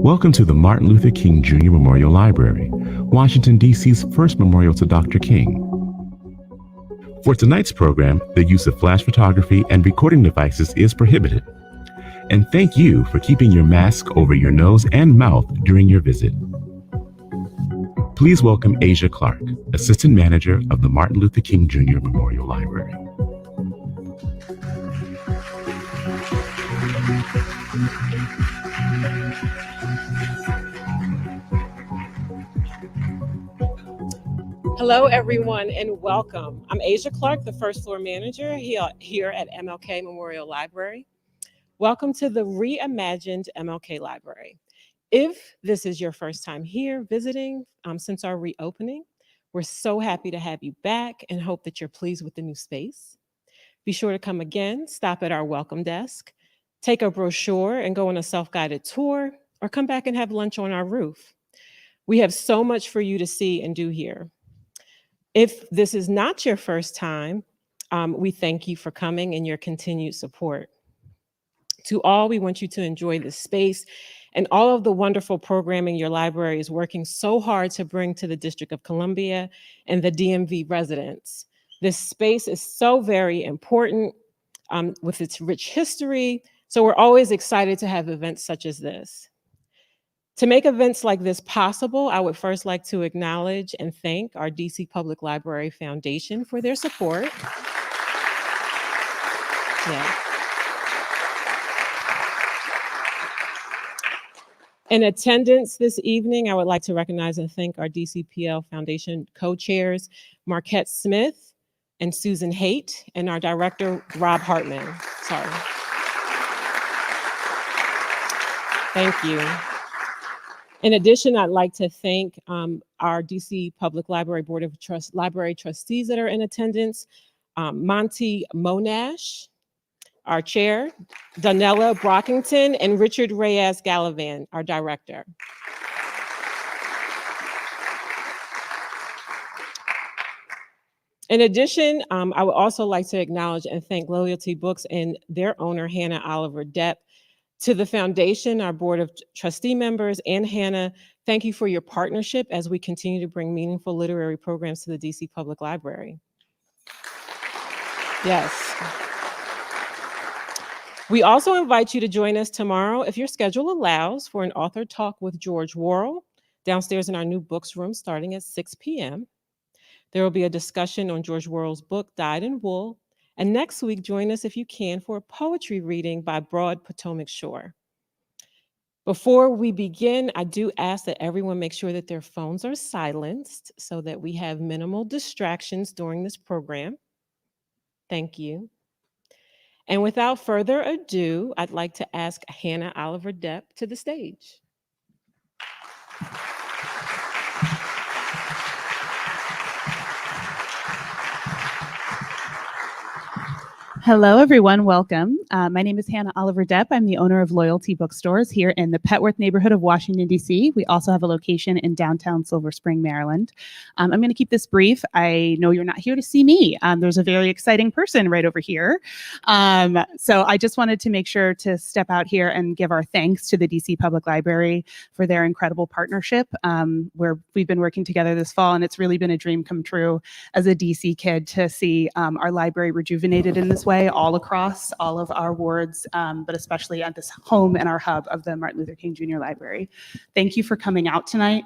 Welcome to the Martin Luther King Jr. Memorial Library, Washington, D.C.'s first memorial to Dr. King. For tonight's program, the use of flash photography and recording devices is prohibited. And thank you for keeping your mask over your nose and mouth during your visit. Please welcome Asia Clark, Assistant Manager of the Martin Luther King Jr. Memorial Library. Hello, everyone, and welcome. I'm Asia Clark, the first floor manager here at MLK Memorial Library. Welcome to the reimagined MLK Library. If this is your first time here visiting since our reopening, we're so happy to have you back and hope that you're pleased with the new space. Be sure to come again, stop at our welcome desk, take a brochure and go on a self-guided tour, or come back and have lunch on our roof. We have so much for you to see and do here. If this is not your first time, we thank you for coming and your continued support. To all, we want you to enjoy this space and all of the wonderful programming your library is working so hard to bring to the District of Columbia and the DMV residents. This space is so very important with its rich history, so we're always excited to have events such as this. To make events like this possible, I would first like to acknowledge and thank our DC Public Library Foundation for their support. Yeah. In attendance this evening, I would like to recognize and thank our DCPL Foundation co-chairs, Marquette Smith and Susan Haight, and our director, Rob Hartman. Sorry. Thank you. In addition, I'd like to thank our DC Public Library Board of Library Trustees that are in attendance, Monty Monash, our chair, Donella Brockington, and Richard Reyes Gallivan, our director. In addition, I would also like to acknowledge and thank Loyalty Books and their owner, Hannah Oliver Depp. To the foundation, our board of trustee members, and Hannah, thank you for your partnership as we continue to bring meaningful literary programs to the DC Public Library. Yes. We also invite you to join us tomorrow, if your schedule allows, for an author talk with George Worrell downstairs in our new books room starting at 6 p.m. There will be a discussion on George Worrell's book, Dyed in Wool. And next week, join us if you can for a poetry reading by Broad Potomac Shore. Before we begin, I do ask that everyone make sure that their phones are silenced so that we have minimal distractions during this program. Thank you. And without further ado, I'd like to ask Hannah Oliver Depp to the stage. Hello, everyone. Welcome. My name is Hannah Oliver Depp. I'm the owner of Loyalty Bookstores here in the Petworth neighborhood of Washington, D.C. We also have a location in downtown Silver Spring, Maryland. I'm going to keep this brief. I know you're not here to see me. There's a very exciting person right over here. So I just wanted to make sure to step out here and give our thanks to the D.C. Public Library for their incredible partnership, where we've been working together this fall, and it's really been a dream come true as a D.C. kid to see our library rejuvenated in this way all across all of our wards, but especially at this home and our hub of the Martin Luther King Jr. Library. Thank you for coming out tonight.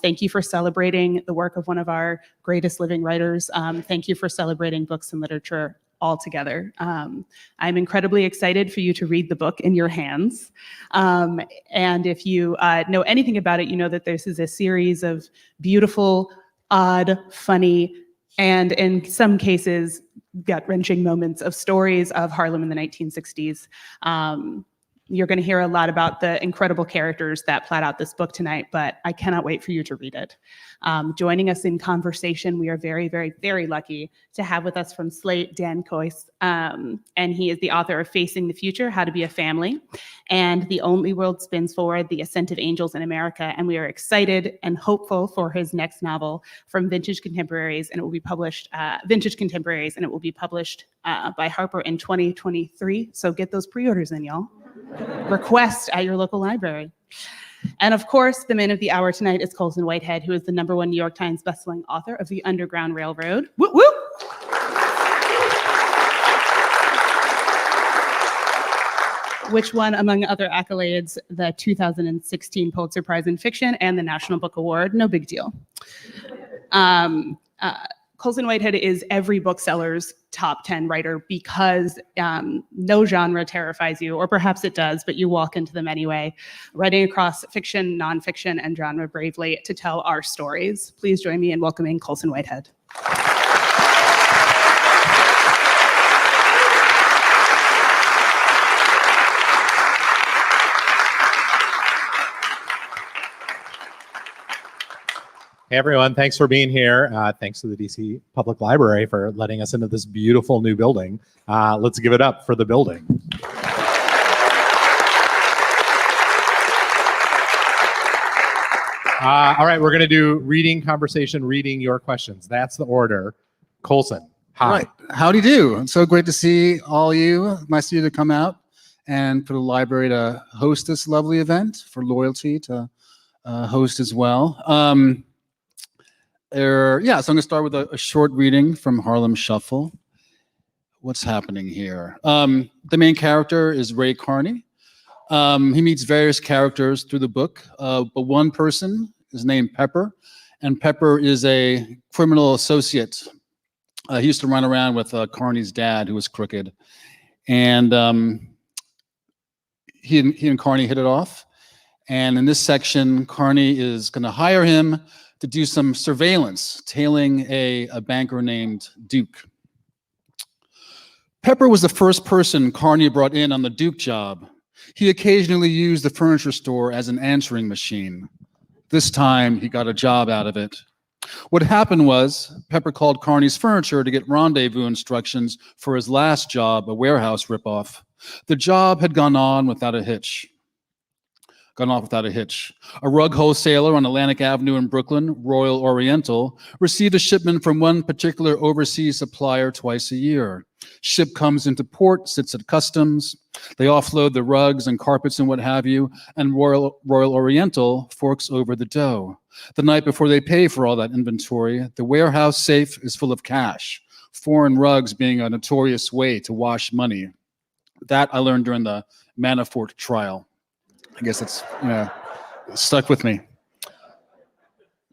Thank you for celebrating the work of one of our greatest living writers. Thank you for celebrating books and literature all together. I'm incredibly excited for you to read the book in your hands. And if you know anything about it, you know that this is a series of beautiful, odd, funny, and in some cases, gut-wrenching moments of stories of Harlem in the 1960s. You're going to hear a lot about the incredible characters that plat out this book tonight, but I cannot wait for you to read it. Joining us in conversation, we are very, very, very lucky to have with us from Slate, Dan Kois, and he is the author of Facing the Future, How to Be a Family, and The Only World Spins Forward, The Ascent of Angels in America, and we are excited and hopeful for his next novel, From Vintage Contemporaries, and it will be published, Vintage Contemporaries, and it will be published by Harper in 2023, so get those pre-orders in, y'all. request at your local library. And of course, the man of the hour tonight is Colson Whitehead, who is the #1 New York Times bestselling author of The Underground Railroad. Woo woo! Which won, among other accolades, the 2016 Pulitzer Prize in Fiction and the National Book Award. No big deal. Colson Whitehead is every bookseller's top 10 writer because no genre terrifies you, or perhaps it does, but you walk into them anyway, writing across fiction, nonfiction, and genre bravely to tell our stories. Please join me in welcoming Colson Whitehead. Hey everyone, thanks for being here. Thanks to the DC Public Library for letting us into this beautiful new building. Let's give it up for the building. All right, we're gonna do reading, conversation, reading, your questions. That's the order. Colson, hi. All right, howdy do. It's so great to see all you. Nice of you to come out and for the library to host this lovely event, for Loyalty to host as well. So I'm going to start with a short reading from Harlem Shuffle. What's happening here? The main character is Ray Carney. He meets various characters through the book, but one person is named Pepper, and Pepper is a criminal associate. He used to run around with Carney's dad, who was crooked, and he and Carney hit it off. And in this section, Carney is going to hire him to do some surveillance, tailing a banker named Duke. Pepper was the first person Carney brought in on the Duke job. He occasionally used the furniture store as an answering machine. This time, he got a job out of it. What happened was, Pepper called Carney's Furniture to get rendezvous instructions for his last job, a warehouse ripoff. The job had gone on without a hitch. A rug wholesaler on Atlantic Avenue in Brooklyn, Royal Oriental, received a shipment from one particular overseas supplier twice a year. Ship comes into port, sits at customs. They offload the rugs and carpets and what have you, and Royal Oriental forks over the dough. The night before they pay for all that inventory, the warehouse safe is full of cash, foreign rugs being a notorious way to wash money. That I learned during the Manafort trial. I guess it's stuck with me.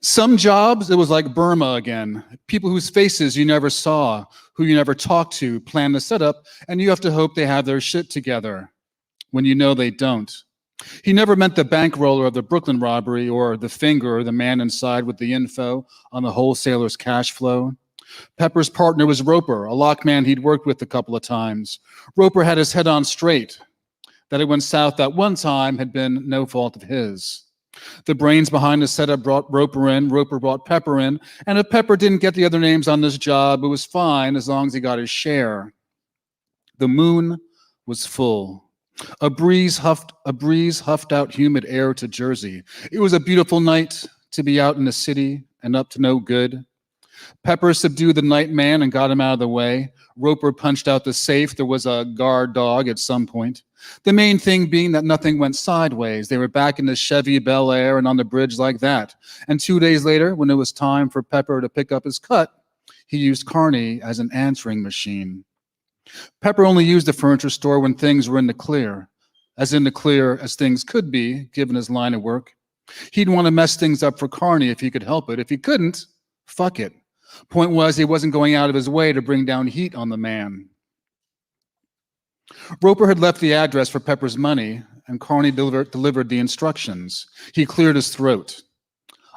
Some jobs, it was like Burma again. People whose faces you never saw, who you never talked to, plan the setup, and you have to hope they have their shit together when you know they don't. He never met the bankroller of the Brooklyn robbery or the finger, the man inside with the info on the wholesaler's cash flow. Pepper's partner was Roper, a lockman he'd worked with a couple of times. Roper had his head on straight. That it went south that one time had been no fault of his. The brains behind the setup brought Roper in, Roper brought Pepper in, and if Pepper didn't get the other names on this job, it was fine as long as he got his share. The moon was full. A breeze huffed out humid air to Jersey. It was a beautiful night to be out in the city and up to no good. Pepper subdued the night man and got him out of the way. Roper punched out the safe. There was a guard dog at some point. The main thing being that nothing went sideways. They were back in the Chevy Bel Air and on the bridge like that. And 2 days later, when it was time for Pepper to pick up his cut, he used Carney as an answering machine. Pepper only used the furniture store when things were in the clear, as in the clear as things could be, given his line of work. He'd want to mess things up for Carney if he could help it. If he couldn't, fuck it. Point was, he wasn't going out of his way to bring down heat on the man. Roper had left the address for Pepper's money, and Carney delivered the instructions. He cleared his throat.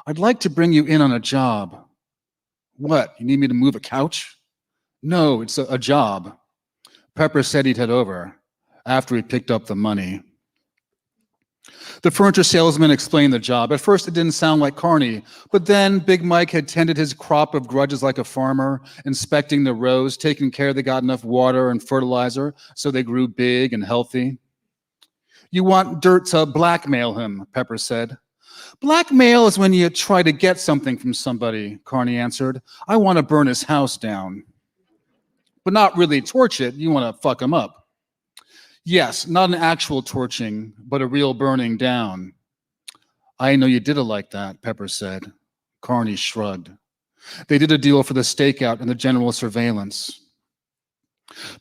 I'd like to bring you in on a job. What, you need me to move a couch? No, it's a job. Pepper said he'd head over after he picked up the money. The furniture salesman explained the job. At first, it didn't sound like Carney, but then Big Mike had tended his crop of grudges like a farmer, inspecting the rows, taking care they got enough water and fertilizer so they grew big and healthy. You want dirt to blackmail him, Pepper said. Blackmail is when you try to get something from somebody, Carney answered. I want to burn his house down. But not really torch it, you want to fuck him up. Yes, not an actual torching, but a real burning down. I know you did it like that, Pepper said. Carney shrugged. They did a deal for the stakeout and the general surveillance.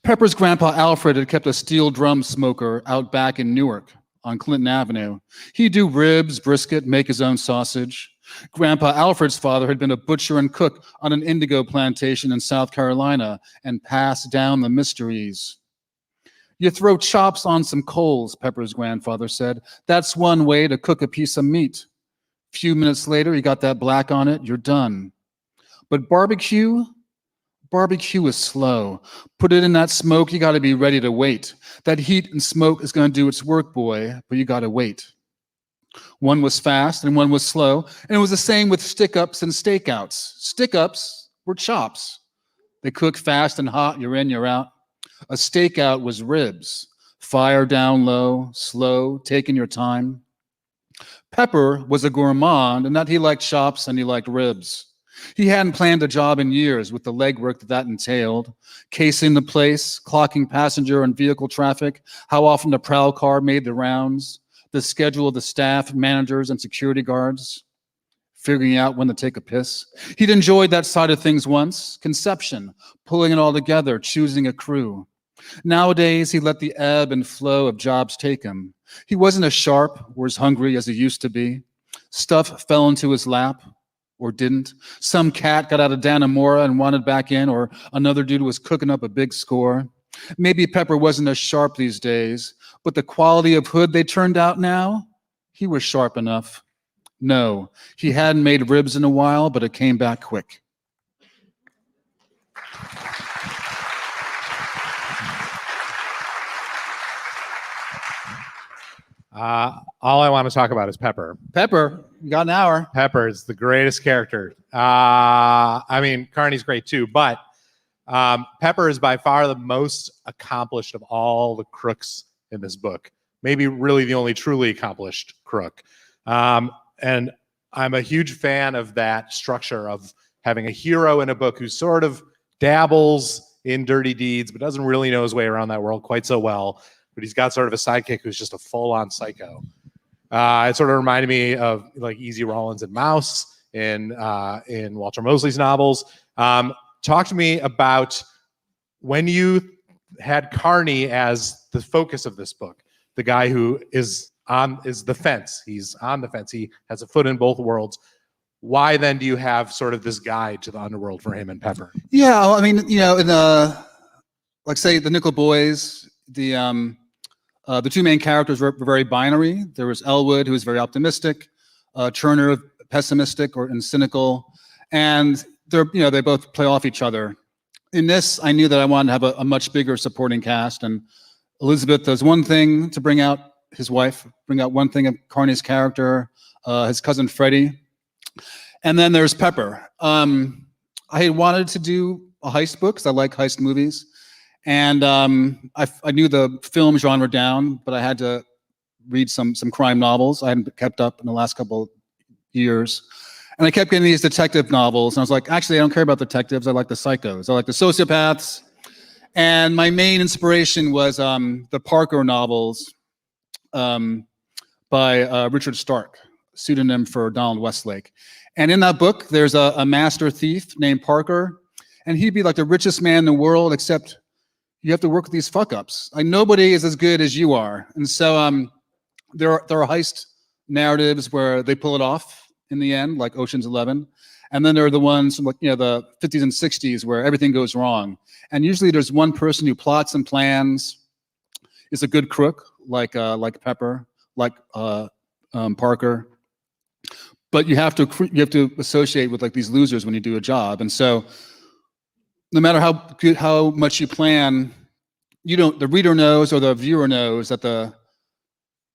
Pepper's grandpa Alfred had kept a steel drum smoker out back in Newark on Clinton Avenue. He'd do ribs, brisket, make his own sausage. Grandpa Alfred's father had been a butcher and cook on an indigo plantation in South Carolina and passed down the mysteries. You throw chops on some coals, Pepper's grandfather said. That's one way to cook a piece of meat. A few minutes later, you got that black on it, you're done. But barbecue is slow. Put it in that smoke, you gotta be ready to wait. That heat and smoke is gonna do its work, boy, but you gotta wait. One was fast and one was slow, and it was the same with stick-ups and stakeouts. Stick-ups were chops. They cook fast and hot, you're in, you're out. A stakeout was ribs. Fire down low, slow, taking your time. Pepper was a gourmand in that he liked chops and he liked ribs. He hadn't planned a job in years with the legwork that entailed, casing the place, clocking passenger and vehicle traffic, how often the prowl car made the rounds, the schedule of the staff, managers, and security guards, figuring out when to take a piss. He'd enjoyed that side of things once, conception, pulling it all together, choosing a crew. Nowadays, he let the ebb and flow of jobs take him. He wasn't as sharp or as hungry as he used to be. Stuff fell into his lap, or didn't. Some cat got out of Dannemora and wanted back in, or another dude was cooking up a big score. Maybe Pepper wasn't as sharp these days, but the quality of hood they turned out now, he was sharp enough. No, he hadn't made ribs in a while, but it came back quick. All I want to talk about is Pepper. Pepper, you got an hour. Pepper is the greatest character. I mean, Carney's great too, but Pepper is by far the most accomplished of all the crooks in this book. Maybe really the only truly accomplished crook. And I'm a huge fan of that structure of having a hero in a book who sort of dabbles in dirty deeds, but doesn't really know his way around that world quite so well. But he's got sort of a sidekick who's just a full-on psycho. It sort of reminded me of like Easy Rawlins and Mouse in Walter Mosley's novels. Talk to me about when you had Carney as the focus of this book, the guy who is the fence. He's on the fence. He has a foot in both worlds. Why then do you have sort of this guide to the underworld for him and Pepper? Yeah, I mean, you know, in like say the Nickel Boys, the two main characters were very binary. There was Elwood, who was very optimistic, Turner, pessimistic and cynical, and they both play off each other. In this, I knew that I wanted to have a much bigger supporting cast, and Elizabeth does one thing to bring out his wife, bring out one thing of Carney's character, his cousin Freddie, and then there's Pepper. I had wanted to do a heist book because I like heist movies. And I knew the film genre down, but I had to read some crime novels. I hadn't kept up in the last couple of years. And I kept getting these detective novels. And I was like, actually, I don't care about detectives. I like the psychos. I like the sociopaths. And my main inspiration was the Parker novels by Richard Stark, pseudonym for Donald Westlake. And in that book, there's a master thief named Parker. And he'd be like the richest man in the world, except you have to work with these fuck-ups. Like nobody is as good as you are. And so there are heist narratives where they pull it off in the end, like Ocean's 11. And then there are the ones from like, the 50s and 60s where everything goes wrong. And usually there's one person who plots and plans, is a good crook, like Pepper, like Parker. But you have to associate with like these losers when you do a job. And so no matter how much you plan, the reader knows or the viewer knows that the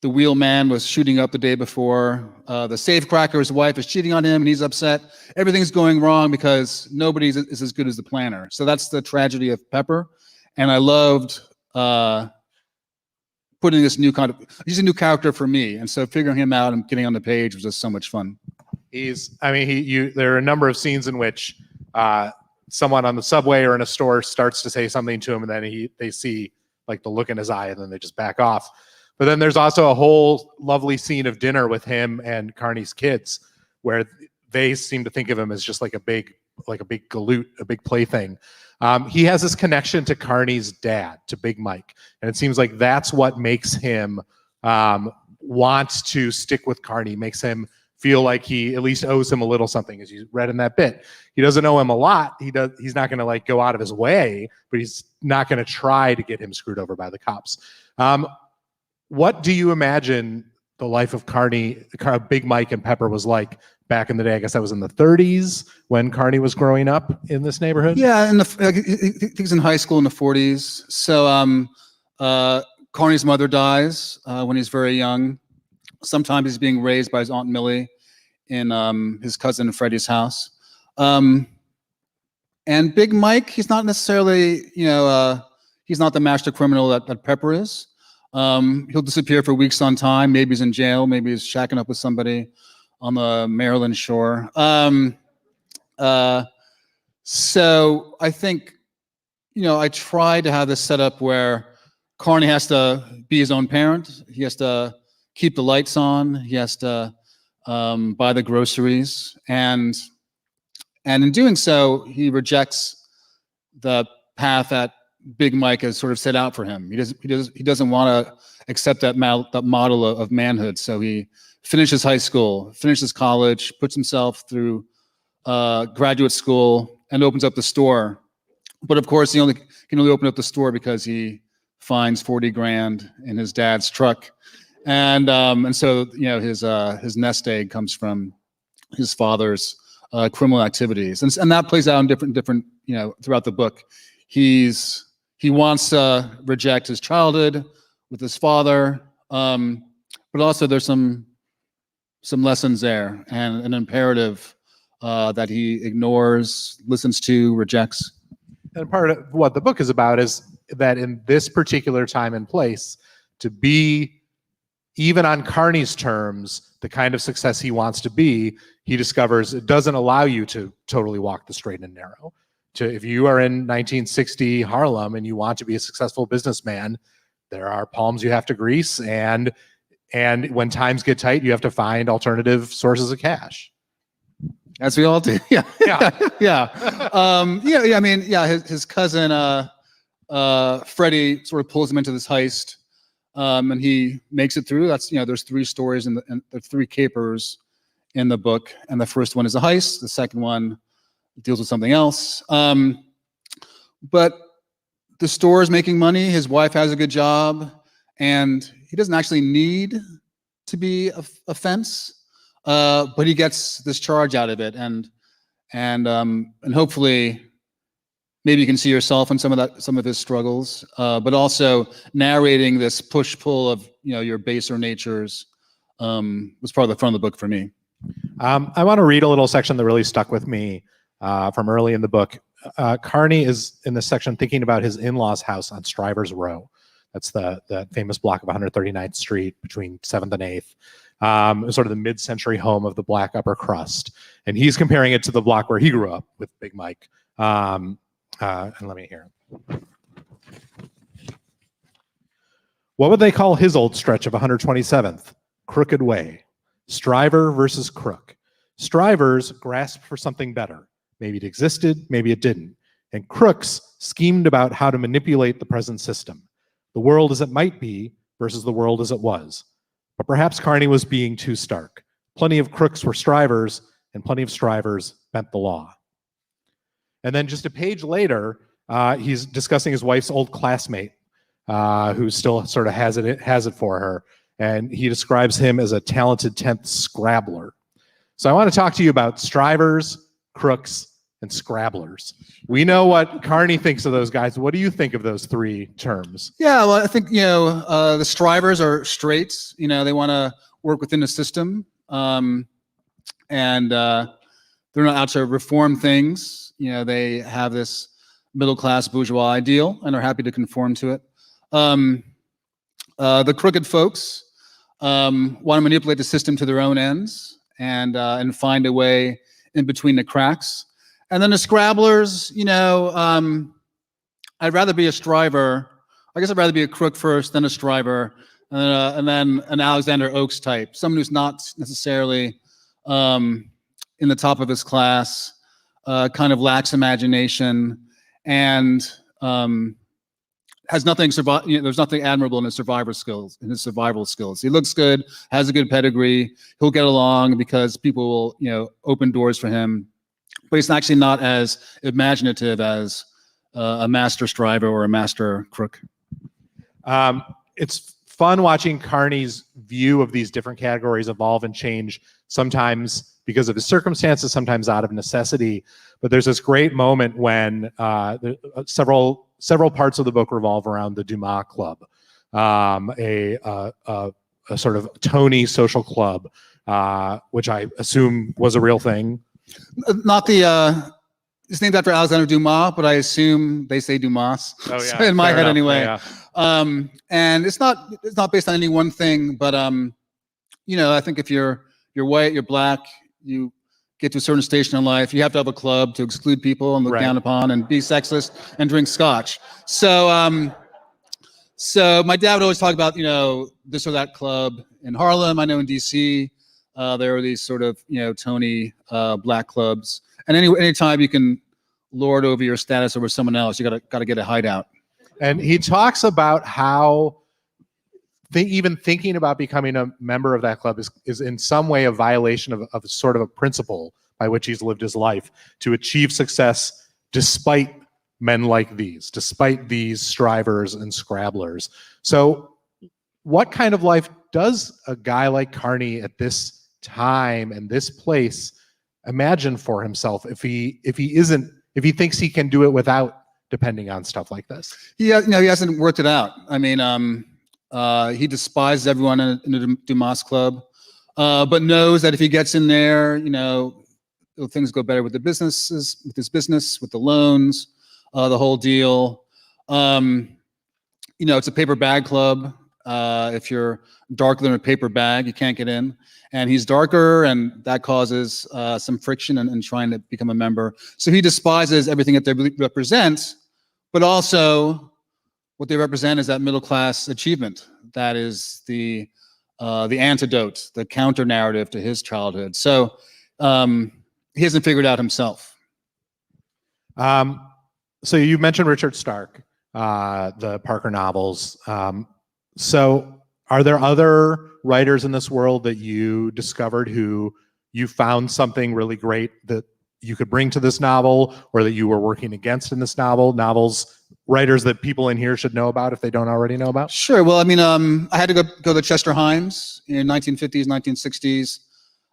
wheelman was shooting up the day before. The safecracker's wife is cheating on him and he's upset. Everything's going wrong because nobody is as good as the planner. So that's the tragedy of Pepper. And I loved putting he's a new character for me. And so figuring him out and getting on the page was just so much fun. There are a number of scenes in which someone on the subway or in a store starts to say something to him, and then they see like the look in his eye, and then they just back off. But then there's also a whole lovely scene of dinner with him and Carney's kids, where they seem to think of him as just like a big galoot, a big plaything. He has this connection to Carney's dad, to Big Mike, and it seems like that's what makes him want to stick with Carney, makes him feel like he at least owes him a little something, as you read in that bit. He doesn't owe him a lot. He's not going to like go out of his way, but he's not going to try to get him screwed over by the cops. What do you imagine the life of Big Mike and Pepper was like back in the day? I guess that was in the 30s when Carney was growing up in this neighborhood. Yeah, he's in high school in the 40s. So Carney's mother dies when he's very young. Sometimes he's being raised by his Aunt Millie in his cousin Freddie's house. And Big Mike, he's not necessarily, he's not the master criminal that Pepper is. He'll disappear for weeks on time. Maybe he's in jail. Maybe he's shacking up with somebody on the Maryland shore. So I think, I try to have this set up where Carney has to be his own parent. He has to keep the lights on. He has to buy the groceries, and in doing so, he rejects the path that Big Mike has sort of set out for him. He doesn't want to accept that model of manhood. So he finishes high school, finishes college, puts himself through graduate school, and opens up the store. But of course, he can only open up the store because he finds 40 grand in his dad's truck. And so his nest egg comes from his father's criminal activities, and that plays out in different throughout the book. He wants to reject his childhood with his father, but also there's some lessons there and an imperative that he ignores, listens to, rejects. And part of what the book is about is that in this particular time and place, to be even on Carney's terms, the kind of success he wants to be, he discovers it doesn't allow you to totally walk the straight and narrow. If you are in 1960 Harlem and you want to be a successful businessman, there are palms you have to grease, and when times get tight, you have to find alternative sources of cash. As we all do. Yeah. Yeah. His cousin Freddie sort of pulls him into this heist. And he makes it through. That's, there's 3 stories and the 3 capers in the book. And the first one is a heist. The second one deals with something else. But the store is making money. His wife has a good job, and he doesn't actually need to be a fence, but he gets this charge out of it. And hopefully, maybe you can see yourself in some of his struggles, but also narrating this push-pull of your baser natures was part of the fun of the book for me. I want to read a little section that really stuck with me from early in the book. Carney is in this section thinking about his in-laws' house on Strivers Row. That's the famous block of 139th Street between 7th and 8th. Sort of the mid-century home of the black upper crust, and he's comparing it to the block where he grew up with Big Mike. And let me hear. What would they call his old stretch of 127th? Crooked Way. Striver versus crook. Strivers grasped for something better. Maybe it existed, maybe it didn't. And crooks schemed about how to manipulate the present system. The world as it might be versus the world as it was. But perhaps Carney was being too stark. Plenty of crooks were strivers, and plenty of strivers bent the law. And then just a page later, he's discussing his wife's old classmate, who still sort of has it for her. And he describes him as a talented 10th scrabbler. So I want to talk to you about strivers, crooks, and scrabblers. We know what Carney thinks of those guys. What do you think of those 3 terms? Yeah, well, I think, the strivers are straights. They want to work within the system. And they're not out to reform things. They have this middle-class bourgeois ideal and are happy to conform to it. The crooked folks want to manipulate the system to their own ends and find a way in between the cracks. And then the scrabblers, I'd rather be a striver I guess I'd rather be a crook first, then a striver, and then an Alexander Oakes type, someone who's not necessarily in the top of his class, kind of lacks imagination, and has nothing there's nothing admirable in his survival skills. He looks good, has a good pedigree. He'll get along because people will, open doors for him. But he's actually not as imaginative as a master striver or a master crook. It's fun watching Carney's view of these different categories evolve and change, sometimes because of his circumstances, sometimes out of necessity. But there's this great moment when several parts of the book revolve around the Dumas Club, a sort of Tony social club, which I assume was a real thing. Not the it's named after Alexander Dumas, but I assume they say Dumas. Oh, yeah. So in my head, enough. anyway. Yeah. And it's not based on any one thing, but I think if you're white, you're black, you get to a certain station in life, you have to have a club to exclude people and look down upon and be sexist and drink scotch. So so my dad would always talk about this or that club in Harlem. I know in DC there are these sort of Tony black clubs, and anytime you can lord over your status over someone else, you gotta get a hideout. And he talks about how even thinking about becoming a member of that club is in some way a violation of sort of a principle by which he's lived his life to achieve success despite men like these, despite these strivers and scrabblers. So what kind of life does a guy like Carney at this time and this place imagine for himself if he thinks he can do it without depending on stuff like this? He hasn't worked it out. I mean, he despises everyone in the Dumas Club, but knows that if he gets in there, things go better with his business, with the loans, the whole deal. It's a paper bag club. If you're darker than a paper bag, you can't get in. And he's darker, and that causes some friction in trying to become a member. So he despises everything that they represent, but also what they represent is that middle class achievement. That is the antidote, the counter narrative to his childhood. So he hasn't figured out himself. So you mentioned Richard Stark, the Parker novels. So are there other writers in this world that you discovered who you found something really great that you could bring to this novel, or that you were working against in this novels, writers that people in here should know about if they don't already know about? Sure. Well, I mean, I had to go to Chester Himes in 1950s,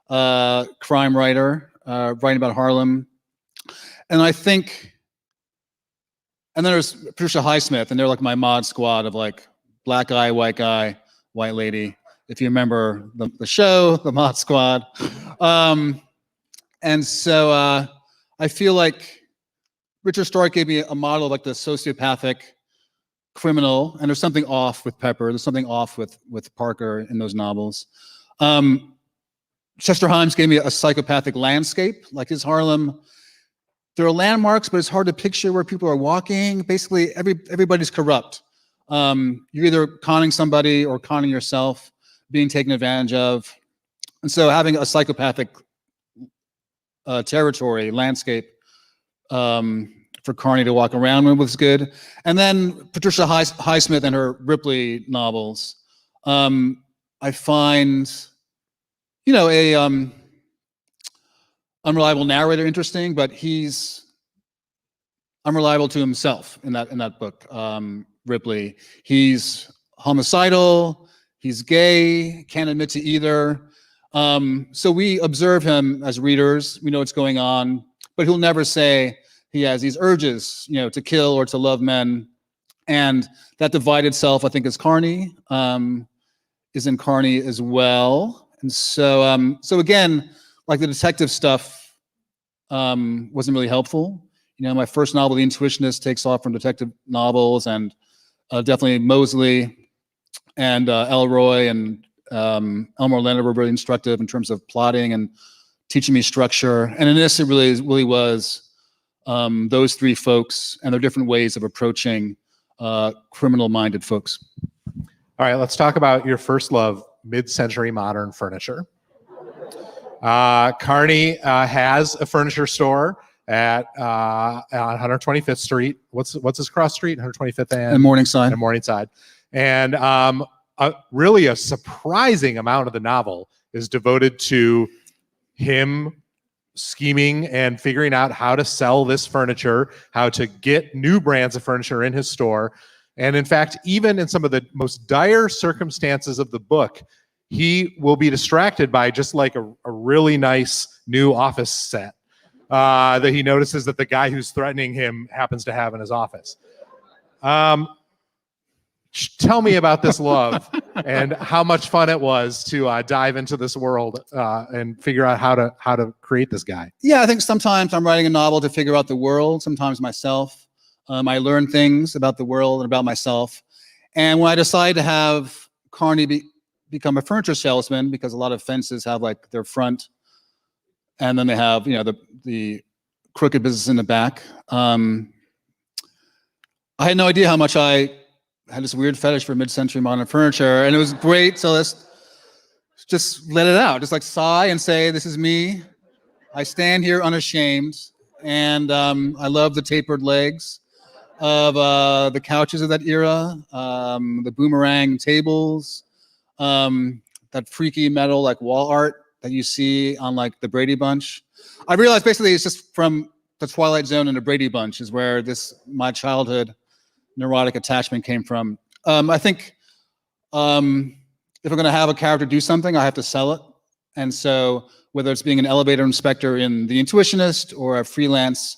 1960s, crime writer, writing about Harlem. And I think, and then there's Patricia Highsmith, and they're like my mod squad of like black guy, white lady. If you remember the show, the mod squad. And so I feel like Richard Stark gave me a model of like the sociopathic criminal, and there's something off with Pepper. There's something off with Parker in those novels. Chester Himes gave me a psychopathic landscape, like his Harlem. There are landmarks, but it's hard to picture where people are walking. Basically, everybody's corrupt. You're either conning somebody or conning yourself, being taken advantage of. And so having a psychopathic territory, landscape for Carney to walk around with was good. And then Patricia Highsmith and her Ripley novels. I find, a unreliable narrator interesting, but he's unreliable to himself in that book. Ripley, he's homicidal, he's gay, can't admit to either. So we observe him as readers, we know what's going on, but he'll never say he has these urges, to kill or to love men. And that divided self, I think, is Carney, is in Carney as well. And so, so again, like the detective stuff wasn't really helpful. My first novel, The Intuitionist, takes off from detective novels, and definitely Mosley and Elroy and Elmore Leonard were really instructive in terms of plotting and teaching me structure. And in this, it really was those three folks and their different ways of approaching criminal-minded folks. All right, let's talk about your first love, mid-century modern furniture. Carney has a furniture store at on 125th Street. What's his cross street? 125th And Morningside. and Morningside. And really a surprising amount of the novel is devoted to him scheming and figuring out how to sell this furniture, how to get new brands of furniture in his store. And in fact, even in some of the most dire circumstances of the book, he will be distracted by just like a really nice new office set that he notices that the guy who's threatening him happens to have in his office. Tell me about this love and how much fun it was to dive into this world and figure out how to create this guy. Yeah, I think sometimes I'm writing a novel to figure out the world, sometimes myself. I learn things about the world and about myself. And when I decided to have Carney become a furniture salesman, because a lot of fences have like their front, and then they have, you know, the crooked business in the back. I had no idea how much I had this weird fetish for mid-century modern furniture, and it was great. So let's just let it out. Just like sigh and say, this is me. I stand here unashamed, and I love the tapered legs of the couches of that era, the boomerang tables, that freaky metal like wall art that you see on like the Brady Bunch. I realized basically it's just from the Twilight Zone and the Brady Bunch is where my childhood neurotic attachment came from. I think if I'm going to have a character do something, I have to sell it. And so whether it's being an elevator inspector in The Intuitionist or a freelance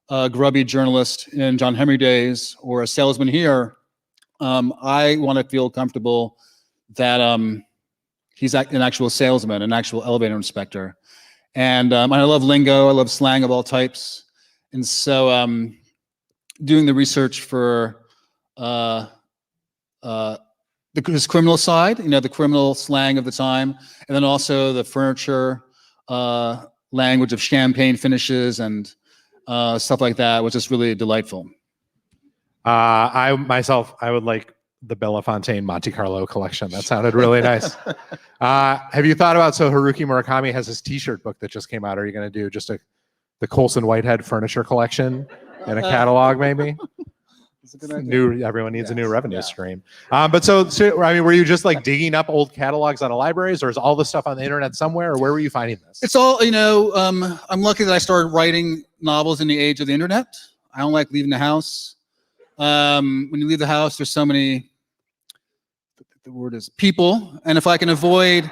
grubby journalist in John Henry days or a salesman here, I want to feel comfortable that he's an actual salesman, an actual elevator inspector. And I love lingo. I love slang of all types. And so doing the research for his criminal side, you know, the criminal slang of the time, and then also the furniture language of champagne finishes and stuff like that was just really delightful. I would like the Belafontaine Monte Carlo collection. That sounded really nice. Have you thought about, so Haruki Murakami has his t-shirt book that just came out. Are you going to do just the Colson Whitehead furniture collection in a catalog maybe? That's a good idea. Everyone needs a new revenue stream. But so, I mean, were you just like digging up old catalogs out of libraries, or is all this stuff on the internet somewhere, or where were you finding this? It's all, you know, I'm lucky that I started writing novels in the age of the internet. I don't like leaving the house. When you leave the house, there's so many, the word is people. And if I can avoid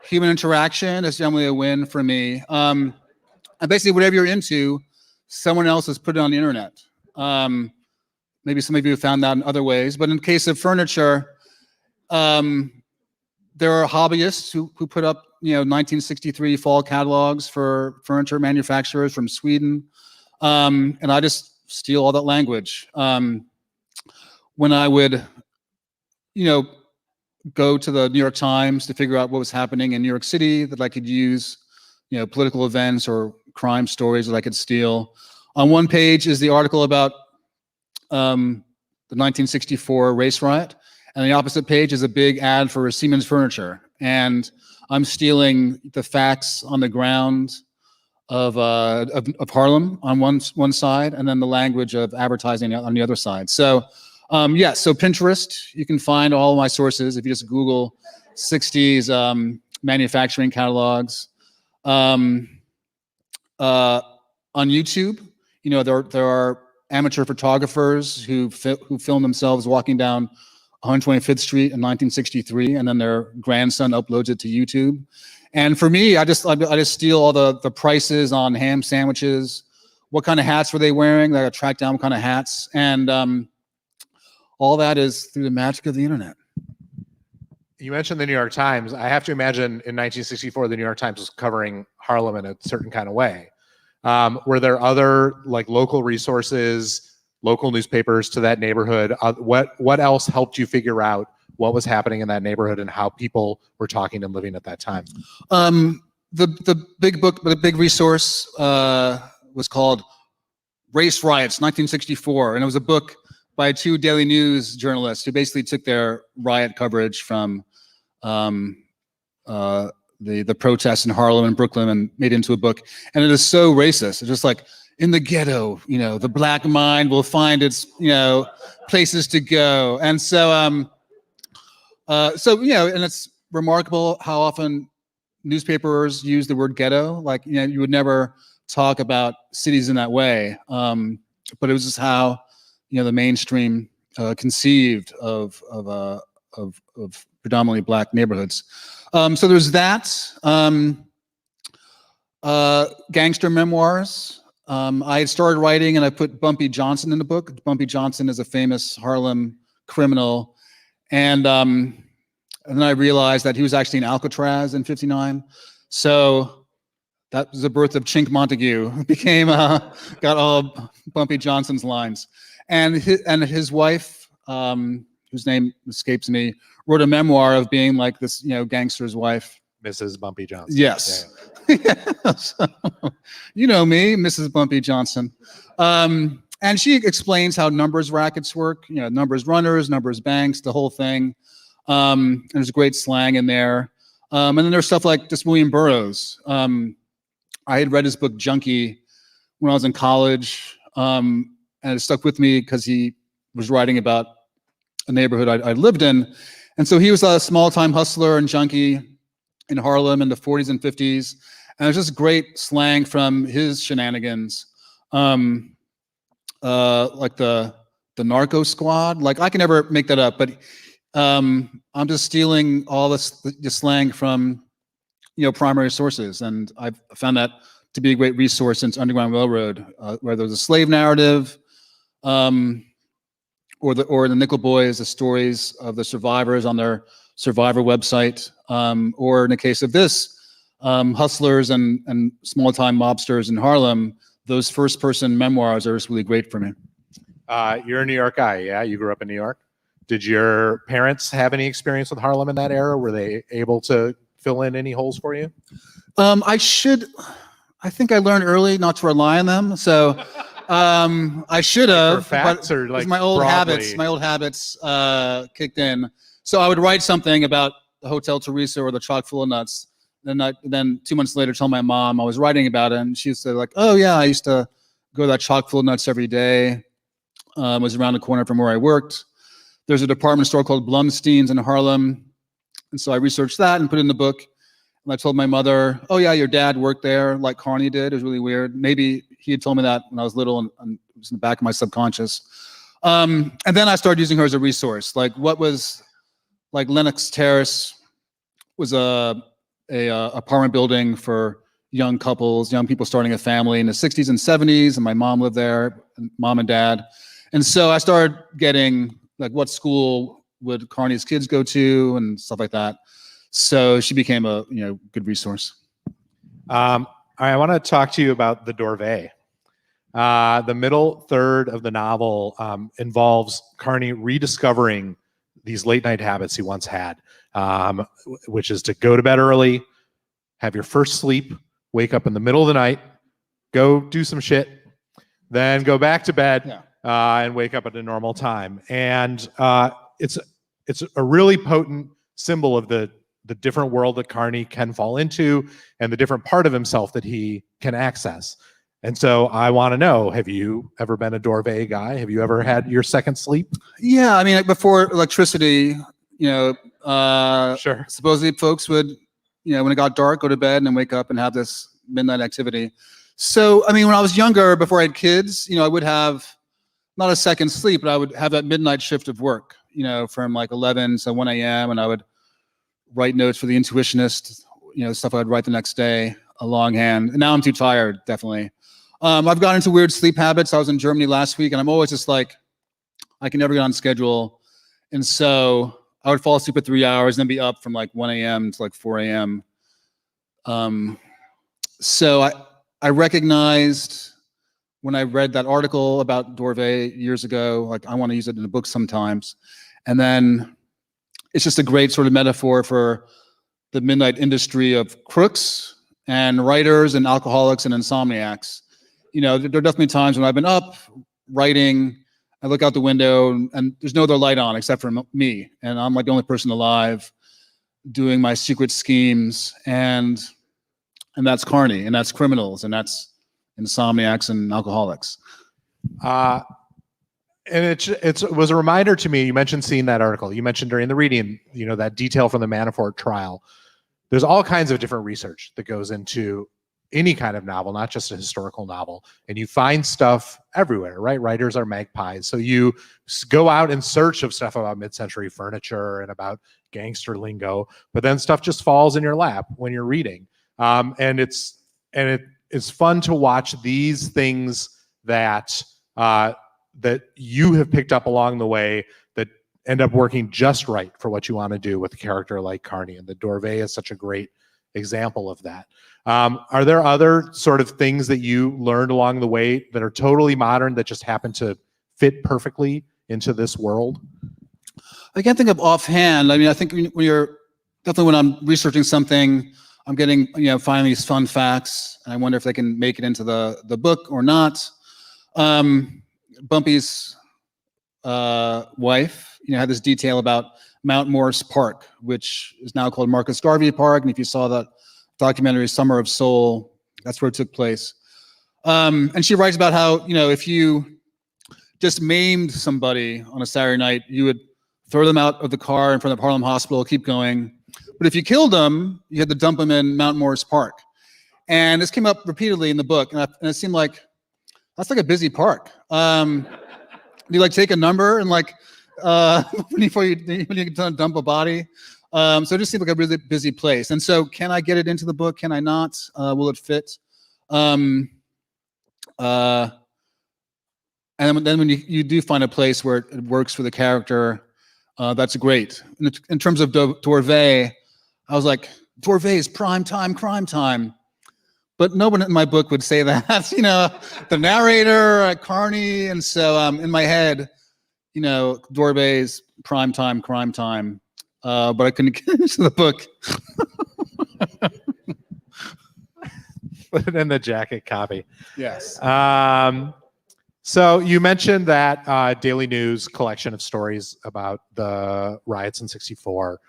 human interaction, it's generally a win for me. And basically whatever you're into, someone else has put it on the internet. Maybe some of you have found that in other ways, but in the case of furniture, there are hobbyists who put up, you know, 1963 fall catalogs for furniture manufacturers from Sweden. And I just steal all that language. When I would, you know, go to the New York Times to figure out what was happening in New York City that I could use, you know, political events or crime stories that I could steal. On one page is the article about the 1964 race riot, and the opposite page is a big ad for Siemens Furniture. And I'm stealing the facts on the ground of Harlem on one side, and then the language of advertising on the other side. So, yeah, so Pinterest, you can find all my sources if you just Google 60s manufacturing catalogs. On YouTube, you know, there are amateur photographers who film themselves walking down 125th Street in 1963, and then their grandson uploads it to YouTube. And for me, I just steal all the prices on ham sandwiches. What kind of hats were they wearing? I track down what kind of hats, and all that is through the magic of the internet. You mentioned the New York Times. I have to imagine in 1964, the New York Times was covering Harlem in a certain kind of way. Were there other like local resources, local newspapers to that neighborhood? What else helped you figure out what was happening in that neighborhood and how people were talking and living at that time? The big resource was called Race Riots, 1964, and it was a book by two Daily News journalists who basically took their riot coverage from the protests in Harlem and Brooklyn and made it into a book. And it is so racist. It's just like, in the ghetto, the black mind will find its, places to go. And so, and it's remarkable how often newspapers use the word ghetto. Like, you would never talk about cities in that way. But it was just how, the mainstream conceived of predominantly black neighborhoods. So there's that. Gangster memoirs. I had started writing and I put Bumpy Johnson in the book. Bumpy Johnson is a famous Harlem criminal. And then I realized that he was actually in Alcatraz in '59. So that was the birth of Chink Montague. Became, got all Bumpy Johnson's lines. And his wife, whose name escapes me, wrote a memoir of being like this, gangster's wife. Mrs. Bumpy Johnson. Yes. Yes. You know me, Mrs. Bumpy Johnson. And she explains how numbers rackets work, numbers runners, numbers banks, the whole thing. And there's great slang in there. And then there's stuff like just William Burroughs. I had read his book Junkie when I was in college. And it stuck with me because he was writing about a neighborhood I lived in. And so he was a small-time hustler and junkie in Harlem in the 40s and 50s. And there's just great slang from his shenanigans. Like the narco squad. Like, I can never make that up, but I'm just stealing all the slang from, primary sources. And I've found that to be a great resource since Underground Railroad, where there's a slave narrative, or the Nickel Boys, the stories of the survivors on their Survivor website, or in the case of this, hustlers and small-time mobsters in Harlem. Those first-person memoirs are just really great for me. You're a New York guy, yeah? You grew up in New York. Did your parents have any experience with Harlem in that era? Were they able to fill in any holes for you? I think I learned early not to rely on them. So I should have. Facts, but or like my old broadly? habits kicked in. So I would write something about the Hotel Teresa or the Chock full of nuts. Then 2 months later, tell my mom I was writing about it, and she said like, "Oh yeah, I used to go to that Chock full of nuts every day. It was around the corner from where I worked. There's a department store called Blumstein's in Harlem, and so I researched that and put it in the book. And I told my mother, "Oh yeah, your dad worked there, like Carney did." It was really weird. Maybe he had told me that when I was little, and it was in the back of my subconscious. And then I started using her as a resource. Like, what was like Lenox Terrace was a apartment building for young couples, young people starting a family in the 60s and 70s, and my mom lived there, mom and dad. And so I started getting like, what school would Carney's kids go to and stuff like that. So she became a good resource. I want to talk to you about the Dorvay. The middle third of the novel involves Carney rediscovering these late night habits he once had, which is to go to bed early, have your first sleep, wake up in the middle of the night, go do some shit, then go back to bed, and wake up at a normal time. And it's a really potent symbol of the different world that Carney can fall into and the different part of himself that he can access. And so I want to know, have you ever been a Dorvay guy? Have you ever had your second sleep? Yeah, I mean, like before electricity, Sure. supposedly folks would, when it got dark, go to bed and then wake up and have this midnight activity. So, I mean, when I was younger, before I had kids, I would have not a second sleep, but I would have that midnight shift of work, from like 11 to 1 a.m. And I would write notes for the Intuitionist, stuff I'd write the next day, a longhand. And now I'm too tired, definitely. I've gotten into weird sleep habits. I was in Germany last week, and I'm always just like, I can never get on schedule. And so I would fall asleep at 3 hours and then be up from like 1 a.m. to like 4 a.m. So I recognized when I read that article about Dorvay years ago, like I want to use it in a book sometimes. And then it's just a great sort of metaphor for the midnight industry of crooks and writers and alcoholics and insomniacs. There are definitely times when I've been up writing I look out the window and there's no other light on except for me. And I'm like the only person alive doing my secret schemes. And that's Carney, and that's criminals, and that's insomniacs and alcoholics. And it was a reminder to me. You mentioned seeing that article. You mentioned during the reading, that detail from the Manafort trial. There's all kinds of different research that goes into any kind of novel, not just a historical novel. And you find stuff everywhere, right? Writers are magpies. So you go out in search of stuff about mid-century furniture and about gangster lingo, but then stuff just falls in your lap when you're reading. And it's fun to watch these things that you have picked up along the way that end up working just right for what you want to do with a character like Carney. And the Dorvey is such a great example of that. Are there other sort of things that you learned along the way that are totally modern that just happen to fit perfectly into this world? I can't think of offhand. I mean, I think when I'm researching something, I'm getting, finding these fun facts, and I wonder if they can make it into the book or not. Bumpy's wife, had this detail about Mount Morris Park, which is now called Marcus Garvey Park. And if you saw that documentary, Summer of Soul, that's where it took place. And she writes about how, if you just maimed somebody on a Saturday night, you would throw them out of the car in front of Harlem Hospital, keep going. But if you killed them, you had to dump them in Mount Morris Park. And this came up repeatedly in the book. And it seemed like, that's like a busy park. Do you take a number and when you dump a body? So it just seemed like a really busy place. And so can I get it into the book? Can I not? Will it fit? And then when you do find a place where it works for the character, that's great. In terms of Dorvey, I was like, Dorvey's prime time, crime time. But no one in my book would say that, the narrator, Carney. And so in my head, Dorvey's prime time, crime time. But I couldn't get into the book. Put it in the jacket copy. Yes. So you mentioned that Daily News collection of stories about the riots in '64.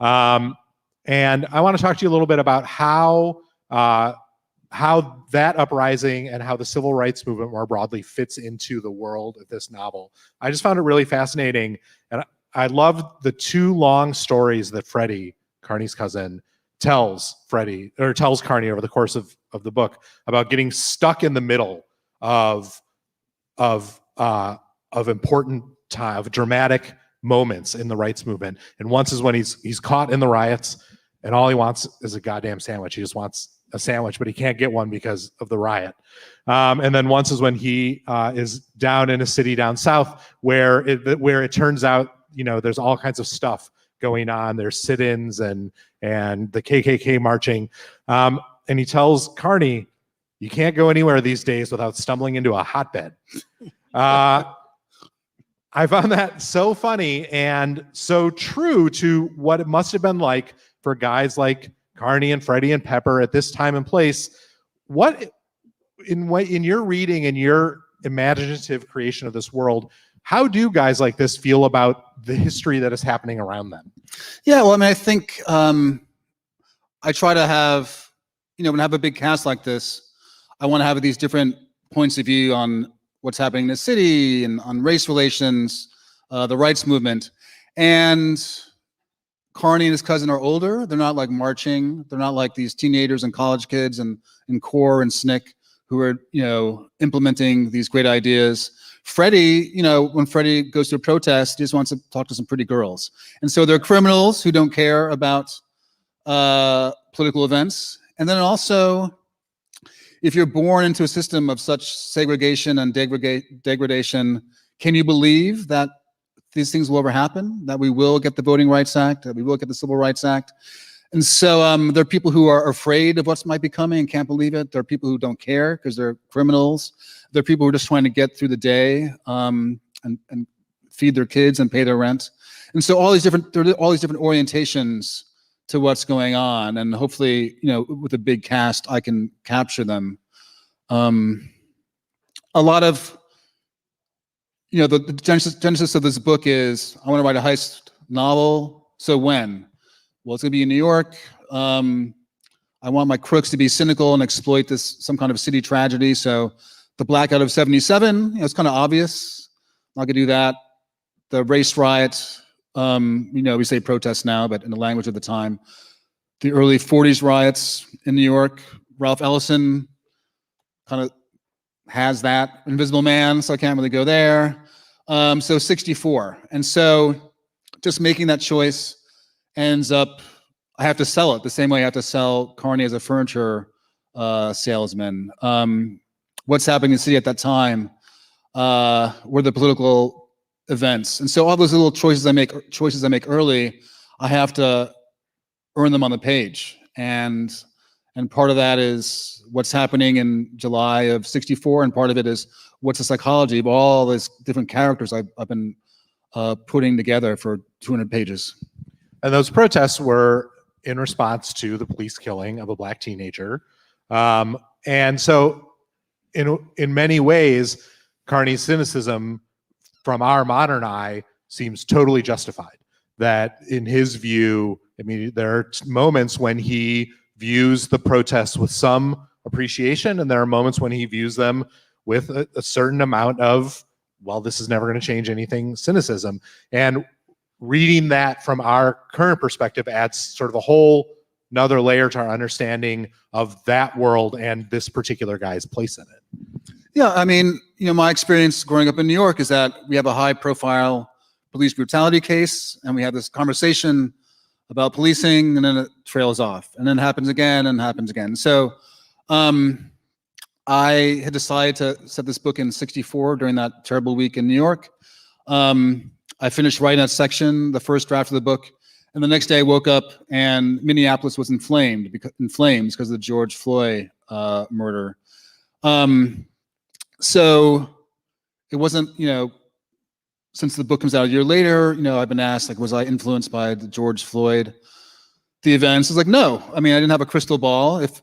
And I want to talk to you a little bit about how that uprising and how the civil rights movement more broadly fits into the world of this novel. I just found it really fascinating. And I loved the two long stories that Freddie, Carney's cousin, tells Carney over the course of the book about getting stuck in the middle of important time, of dramatic moments in the rights movement. And once is when he's caught in the riots and all he wants is a goddamn sandwich. He just wants a sandwich, but he can't get one because of the riot. And then once is when he is down in a city down south where it turns out, there's all kinds of stuff going on. There's sit-ins and the KKK marching. And he tells Carney, you can't go anywhere these days without stumbling into a hotbed. I found that so funny and so true to what it must have been like for guys like Carney and Freddie and Pepper at this time and place. What in your reading and your imaginative creation of this world, how do guys like this feel about the history that is happening around them? Yeah, well, I mean, I think I try to have, when I have a big cast like this, I want to have these different points of view on what's happening in the city and on race relations, the rights movement. And Carney and his cousin are older. They're not marching. They're not like these teenagers and college kids and CORE and SNCC who are, implementing these great ideas. Freddie, when Freddie goes to a protest, he just wants to talk to some pretty girls. And so they're criminals who don't care about political events. And then also, if you're born into a system of such segregation and degradation, can you believe that these things will ever happen, that we will get the Voting Rights Act, that we will get the Civil Rights Act? And so there are people who are afraid of what might be coming and can't believe it. There are people who don't care because they're criminals. There are people who are just trying to get through the day and feed their kids and pay their rent. And so there are all these different orientations to what's going on. And hopefully, with a big cast, I can capture them. A lot of the genesis of this book is I want to write a heist novel. So when? Well, it's going to be in New York. I want my crooks to be cynical and exploit some kind of city tragedy. So the blackout of 77, it's kind of obvious. I'm not going to do that. The race riots, we say protests now, but in the language of the time, the early 40s riots in New York. Ralph Ellison kind of has that. Invisible Man, so I can't really go there. So 64. And so just making that choice ends up, I have to sell it the same way I have to sell Carney as a furniture salesman. What's happening in the city at that time were the political events. And so all those little choices I make early, I have to earn them on the page. And part of that is what's happening in July of 64, and part of it is what's the psychology of all these different characters I've been putting together for 200 pages. And those protests were in response to the police killing of a black teenager. And so in many ways, Carney's cynicism from our modern eye seems totally justified. That in his view, I mean, there are moments when he views the protests with some appreciation, and there are moments when he views them with a certain amount of, well, this is never going to change anything, cynicism. And reading that from our current perspective adds sort of a whole another layer to our understanding of that world and this particular guy's place in it. Yeah, I mean, my experience growing up in New York is that we have a high-profile police brutality case, and we have this conversation about policing, and then it trails off, and then it happens again and happens again. So I had decided to set this book in 64 during that terrible week in New York. I finished writing that section, the first draft of the book, and the next day I woke up and Minneapolis was in flames because of the George Floyd murder. So it wasn't, since the book comes out a year later, I've been asked, was I influenced by the George Floyd, the events? It's no. I mean, I didn't have a crystal ball. If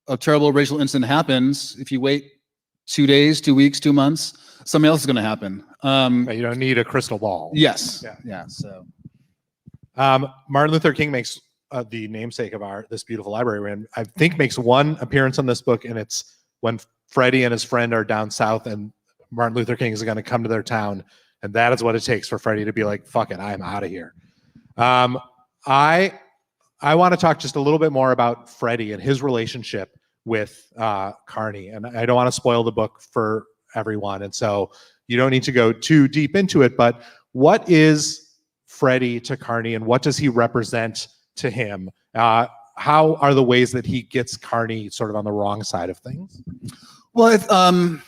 a terrible racial incident happens, if you wait 2 days, 2 weeks, 2 months, something else is going to happen. You don't need a crystal ball. Yes. Yeah. So, Martin Luther King makes the namesake of this beautiful library, and I think makes one appearance on this book, and it's when Freddie and his friend are down south, and Martin Luther King is going to come to their town, and that is what it takes for Freddie to be like, "Fuck it, I'm out of here." I want to talk just a little bit more about Freddie and his relationship with Carney, and I don't want to spoil the book for everyone, and so you don't need to go too deep into it, but what is Freddie to Carney, and what does he represent to him? How are the ways that he gets Carney sort of on the wrong side of things? Well,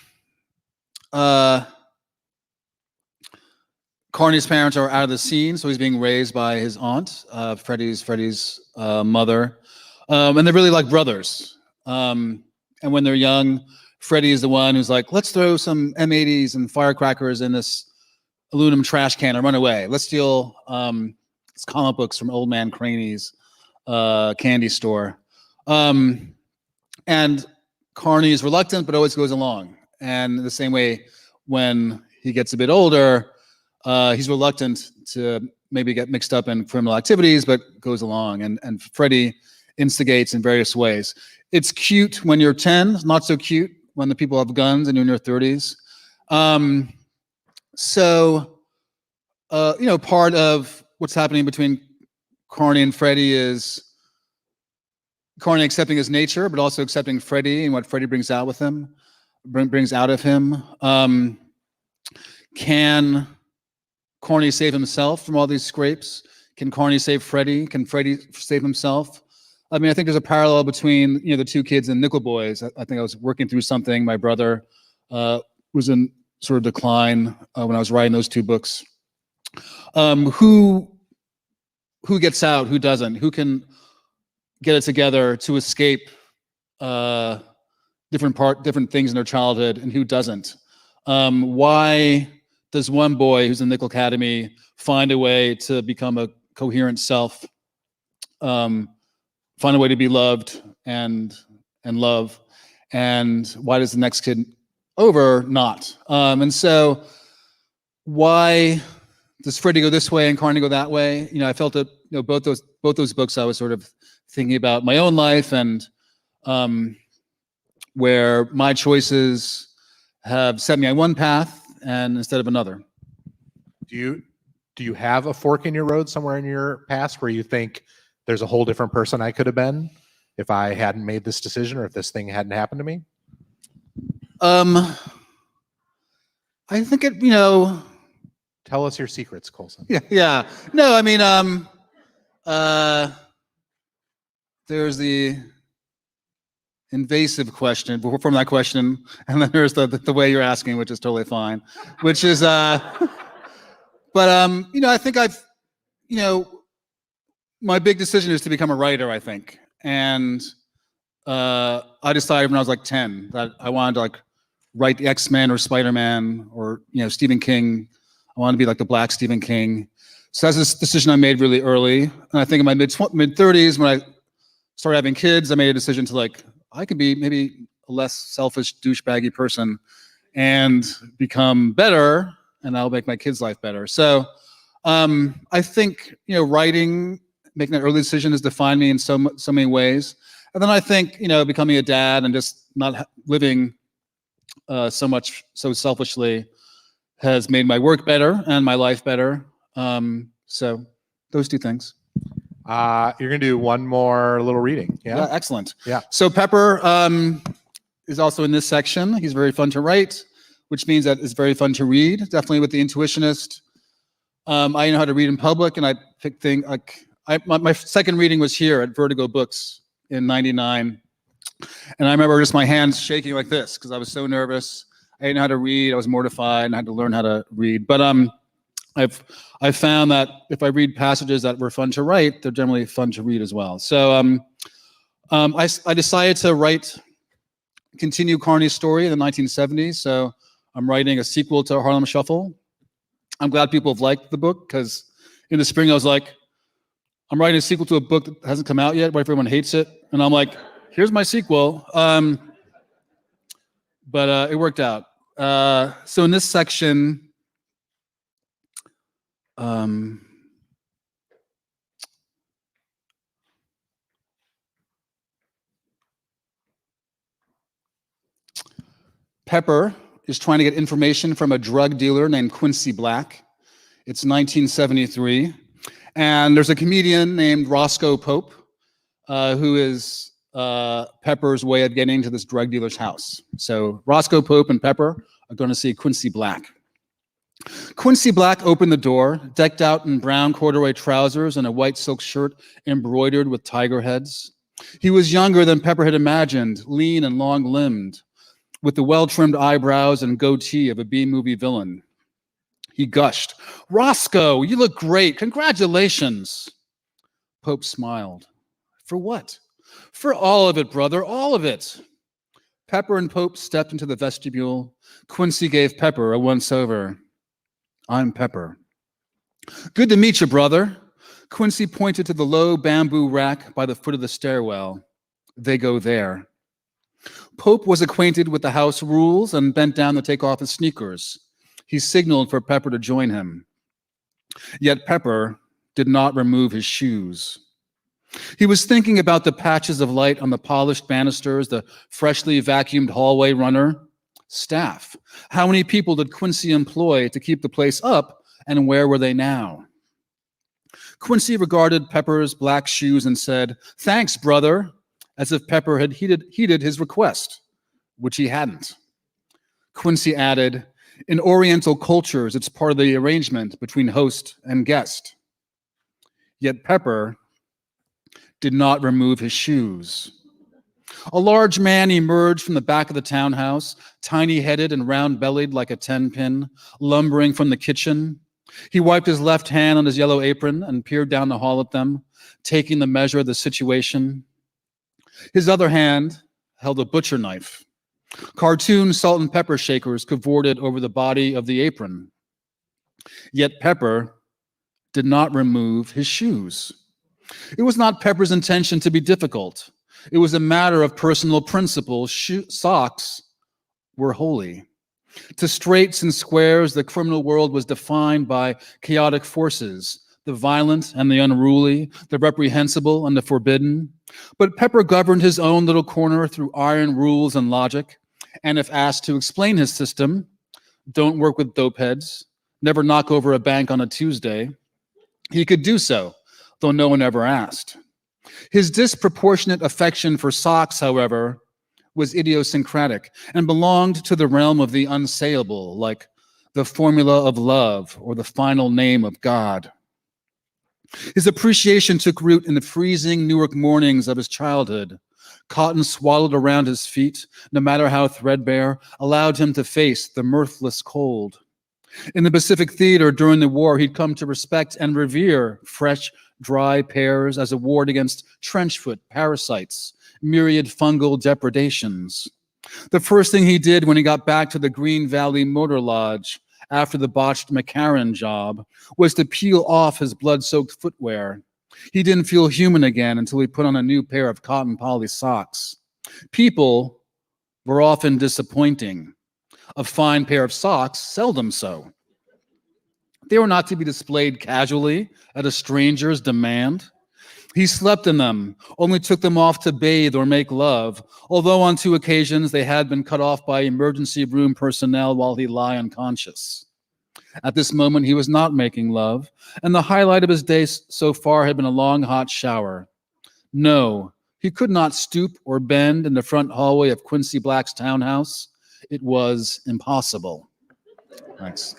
Carney's parents are out of the scene, so he's being raised by his aunt, Freddie's mother, and they're really like brothers. And when they're young, Freddie is the one who's like, let's throw some M80s and firecrackers in this aluminum trash can and run away. Let's steal comic books from Old Man Craney's candy store. And Carney is reluctant, but always goes along. And the same way, when he gets a bit older, he's reluctant to maybe get mixed up in criminal activities, but goes along. And Freddie instigates in various ways. It's cute when you're 10, not so cute when the people have guns and you're in your 30s. Part of what's happening between Carney and Freddie is Carney accepting his nature, but also accepting Freddie and what Freddie brings out of him. Can Carney save himself from all these scrapes? Can Carney save Freddie? Can Freddie save himself? I mean, I think there's a parallel between the two kids in Nickel Boys. I think I was working through something. My brother was in sort of decline when I was writing those two books. Who gets out? Who doesn't? Who can get it together to escape different things in their childhood, and who doesn't? Why does one boy who's in Nickel Academy find a way to become a coherent self? Find a way to be loved and love, and why does the next kid over not. And so why does Freddie go this way and Carney go that way? You know, I felt that, you know, both those books, I was sort of thinking about my own life and where my choices have set me on one path and instead of another. Do you have a fork in your road somewhere in your past where you think there's a whole different person I could have been if I hadn't made this decision or if this thing hadn't happened to me? I think it, you know. Tell us your secrets, Colson. Yeah. No, I mean, there's the invasive question from that question, and then there's the way you're asking, which is totally fine, which is, but you know, I think you know, my big decision is to become a writer, I think, and I decided when I was like 10 that I wanted to like write the X-Men or Spider-Man or, you know, Stephen King. I wanted to be like the Black Stephen King. So that's a decision I made really early. And I think in my mid-30s, when I started having kids, I made a decision to like, I could be maybe a less selfish, douchebaggy person and become better, and I'll make my kids' life better. So I think, you know, writing, making that early decision has defined me in so many ways. And then I think, you know, becoming a dad and just not living so selfishly has made my work better and my life better. So those two things. You're going to do one more little reading. Yeah. Excellent. Yeah. So Pepper is also in this section. He's very fun to write, which means that it's very fun to read. Definitely with The Intuitionist. I know how to read in public, and I pick things like my second reading was here at Vertigo Books in '99, and I remember just my hands shaking like this because I was so nervous. I didn't know how to read. I was mortified, and I had to learn how to read. But I've found that if I read passages that were fun to write, they're generally fun to read as well. So I decided to continue Carney's story in the 1970s. So I'm writing a sequel to Harlem Shuffle. I'm glad people have liked the book because in the spring I was like, I'm writing a sequel to a book that hasn't come out yet. What if everyone hates it? And I'm like, here's my sequel. But it worked out. So in this section, Pepper is trying to get information from a drug dealer named Quincy Black. It's 1973. And there's a comedian named Roscoe Pope, who is Pepper's way of getting to this drug dealer's house. So Roscoe Pope and Pepper are going to see Quincy Black. Quincy Black opened the door, decked out in brown corduroy trousers and a white silk shirt embroidered with tiger heads. He was younger than Pepper had imagined, lean and long-limbed, with the well-trimmed eyebrows and goatee of a B-movie villain. He gushed, "Roscoe, you look great. Congratulations." Pope smiled. "For what?" "For all of it, brother, all of it." Pepper and Pope stepped into the vestibule. Quincy gave Pepper a once-over. "I'm Pepper." "Good to meet you, brother." Quincy pointed to the low bamboo rack by the foot of the stairwell. "They go there." Pope was acquainted with the house rules and bent down to take off his sneakers. He signaled for Pepper to join him. Yet Pepper did not remove his shoes. He was thinking about the patches of light on the polished banisters, the freshly vacuumed hallway runner. Staff. How many people did Quincy employ to keep the place up, and where were they now? Quincy regarded Pepper's black shoes and said, "Thanks, brother," as if Pepper had heeded his request, which he hadn't. Quincy added, "In Oriental cultures, it's part of the arrangement between host and guest." Yet Pepper did not remove his shoes. A large man emerged from the back of the townhouse, tiny-headed and round-bellied like a 10-pin, lumbering from the kitchen. He wiped his left hand on his yellow apron and peered down the hall at them, taking the measure of the situation. His other hand held a butcher knife. Cartoon salt and pepper shakers cavorted over the body of the apron. Yet Pepper did not remove his shoes. It was not Pepper's intention to be difficult. It was a matter of personal principle. Socks were holy. To straights and squares, the criminal world was defined by chaotic forces, the violent and the unruly, the reprehensible and the forbidden. But Pepper governed his own little corner through iron rules and logic. And if asked to explain his system, don't work with dopeheads, never knock over a bank on a Tuesday, he could do so, though no one ever asked. His disproportionate affection for socks, however, was idiosyncratic and belonged to the realm of the unsayable, like the formula of love or the final name of God. His appreciation took root in the freezing Newark mornings of his childhood. Cotton swallowed around his feet, no matter how threadbare, allowed him to face the mirthless cold. In the Pacific Theater during the war, he'd come to respect and revere fresh, dry pears as a ward against trenchfoot parasites, myriad fungal depredations. The first thing he did when he got back to the Green Valley Motor Lodge after the botched McCarran job was to peel off his blood-soaked footwear. He didn't feel human again until he put on a new pair of cotton poly socks. People were often disappointing. A fine pair of socks, seldom so. They were not to be displayed casually at a stranger's demand. He slept in them, only took them off to bathe or make love, although on 2 occasions they had been cut off by emergency room personnel while he lay unconscious. At this moment, he was not making love, and the highlight of his day so far had been a long, hot shower. No, he could not stoop or bend in the front hallway of Quincy Black's townhouse. It was impossible. Thanks.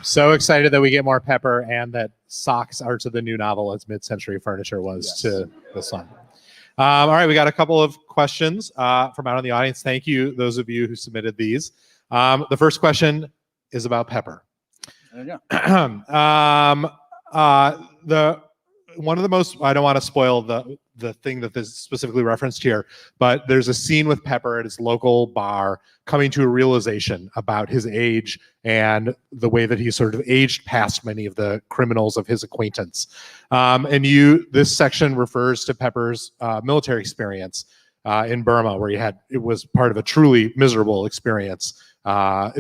So excited that we get more Pepper and that socks are to the new novel as Mid-Century Furniture was to the sun. All right, we got a couple of questions from out in the audience. Thank you, those of you who submitted these. The first question is about Pepper. One of the most, I don't want to spoil the thing that is specifically referenced here, but there's a scene with Pepper at his local bar coming to a realization about his age and the way that he sort of aged past many of the criminals of his acquaintance. This section refers to Pepper's military experience in Burma, where it was part of a truly miserable experience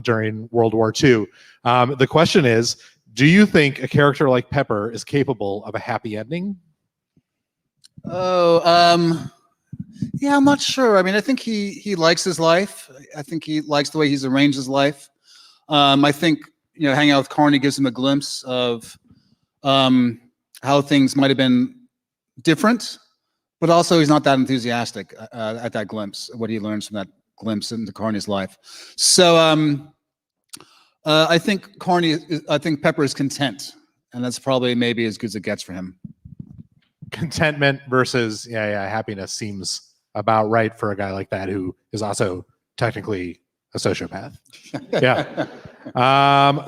during World War II. The question is, do you think a character like Pepper is capable of a happy ending? Yeah, I'm not sure. I mean, I think he likes his life. I think he likes the way he's arranged his life. I think, hanging out with Carney gives him a glimpse of how things might have been different, but also he's not that enthusiastic at that glimpse, what he learns from that glimpse into Carney's life. So I think Pepper is content, and that's probably maybe as good as it gets for him. Contentment versus happiness seems about right for a guy like that who is also technically a sociopath. Yeah.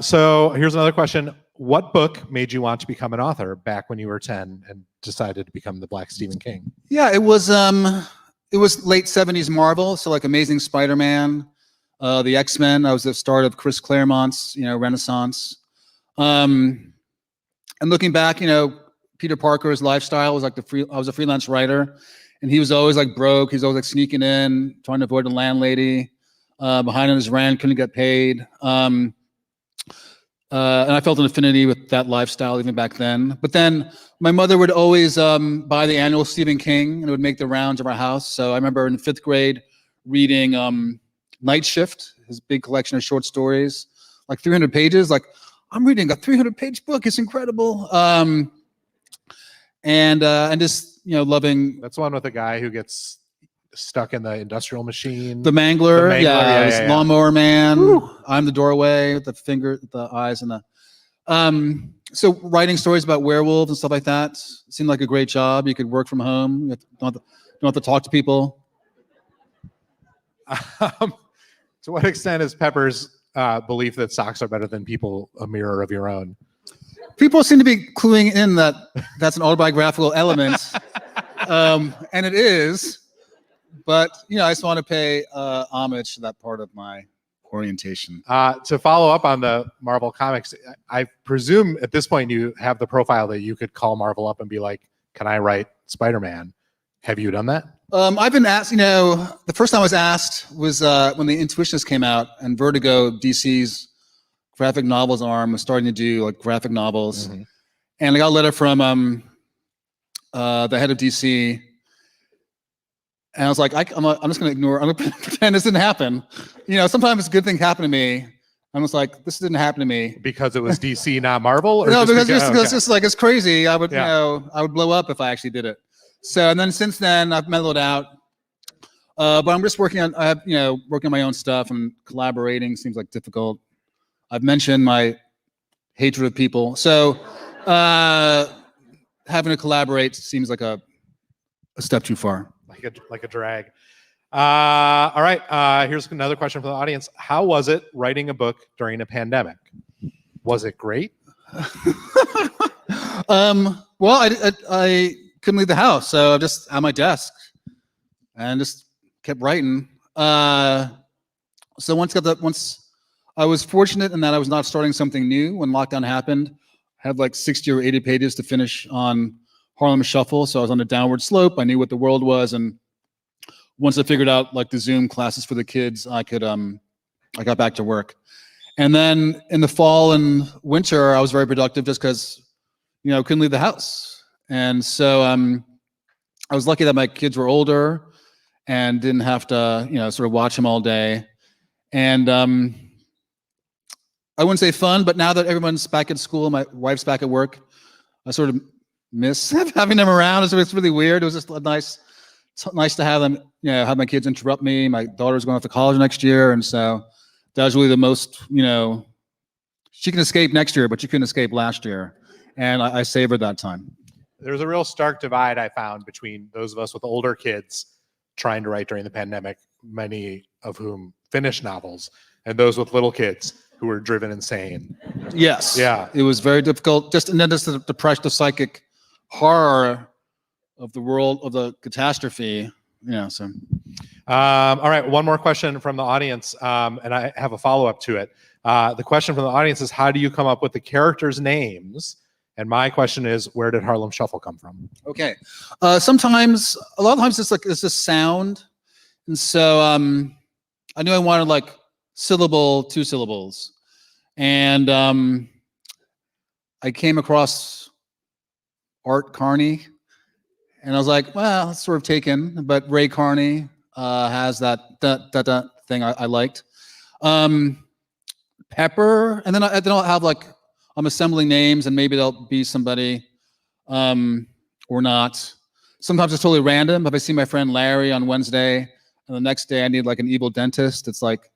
So here's another question. What book made you want to become an author back when you were 10 and decided to become the Black Stephen King? Yeah, it was late 70s Marvel, so like Amazing Spider-Man, the X-Men. I was the start of Chris Claremont's, Renaissance. And looking back, Peter Parker's lifestyle was like I was a freelance writer, and he was always like broke. He was always like sneaking in, trying to avoid the landlady, behind on his rent, couldn't get paid. And I felt an affinity with that lifestyle even back then. But then my mother would always buy the annual Stephen King, and it would make the rounds of our house. So I remember in 5th grade reading Night Shift, his big collection of short stories, like 300 pages. Like, I'm reading a 300-page book. It's incredible. And just loving. That's the one with the guy who gets stuck in the industrial machine. The Mangler, yeah. Lawnmower Man. Woo. I'm the Doorway with the finger, the eyes, and the. So writing stories about werewolves and stuff like that seemed like a great job. You could work from home. You don't have to talk to people. To what extent is Pepper's belief that socks are better than people a mirror of your own? People seem to be cluing in that that's an autobiographical element, and it is. But I just want to pay homage to that part of my orientation. To follow up on the Marvel comics, I presume at this point you have the profile that you could call Marvel up and be like, can I write Spider-Man? Have you done that? I've been asked, the first time I was asked was when The Intuitionist came out and Vertigo, DC's graphic novels arm, was starting to do like graphic novels. Mm-hmm. And I got a letter from the head of DC. And I was like, I'm just going to ignore, I'm going to pretend this didn't happen. Sometimes good things happen to me. I'm just like, this didn't happen to me. Because it was DC, not Marvel? Or No, because okay. it's just like, it's crazy. I would, Yeah. I would blow up if I actually did it. So, and then since then I've mellowed out, but I'm just working on my own stuff, and collaborating seems like difficult. I've mentioned my hatred of people. So, having to collaborate seems like a step too far. Like a drag. All right. Here's another question from the audience. How was it writing a book during a pandemic? Was it great? Well, I couldn't leave the house, so I'm just at my desk and just kept writing. So once I was fortunate in that I was not starting something new when lockdown happened. I had like 60 or 80 pages to finish on Harlem Shuffle, so I was on a downward slope. I knew what the world was, and once I figured out like the Zoom classes for the kids, I got back to work. And then in the fall and winter, I was very productive just because, I couldn't leave the house. And so I was lucky that my kids were older and didn't have to, sort of watch them all day. And I wouldn't say fun, but now that everyone's back at school, my wife's back at work, I sort of miss having them around. It's really weird. It was just nice to have them, have my kids interrupt me. My daughter's going off to college next year. And so that was really the most, she can escape next year, but she couldn't escape last year. And I savored that time. There's a real stark divide I found between those of us with older kids trying to write during the pandemic, many of whom finished novels, and those with little kids who were driven insane. Yes. Yeah. It was very difficult. And then just the depression, the psychic horror of the world, of the catastrophe. So. All right. One more question from the audience, and I have a follow-up to it. The question from the audience is, how do you come up with the characters' names? And my question is, where did Harlem Shuffle come from? Okay. A lot of times it's just sound. And so I knew I wanted like syllable, 2 syllables. And I came across Art Carney, and I was like, well, it's sort of taken, but Ray Carney has that thing I liked. Pepper, and then I'll have like, I'm assembling names, and maybe there'll be somebody or not. Sometimes it's totally random. If I see my friend Larry on Wednesday, and the next day I need like an evil dentist, it's like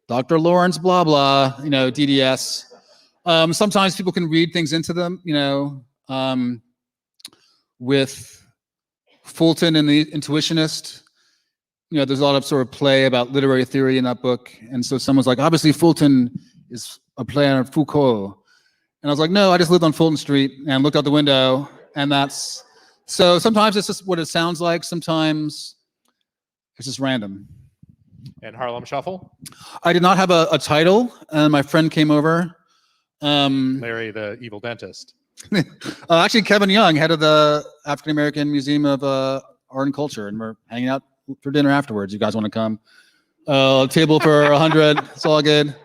Dr. Lawrence, blah, blah, DDS. Sometimes people can read things into them, with Fulton and the Intuitionist. There's a lot of sort of play about literary theory in that book. And so someone's like, obviously Fulton is a play on Foucault. And I was like, no, I just lived on Fulton Street and looked out the window, and so sometimes it's just what it sounds like. Sometimes it's just random. And Harlem Shuffle? I did not have a title, and my friend came over. Larry, the evil dentist. Actually, Kevin Young, head of the African American Museum of Art and Culture, and we're hanging out for dinner afterwards. You guys want to come? Table for 100. It's all good.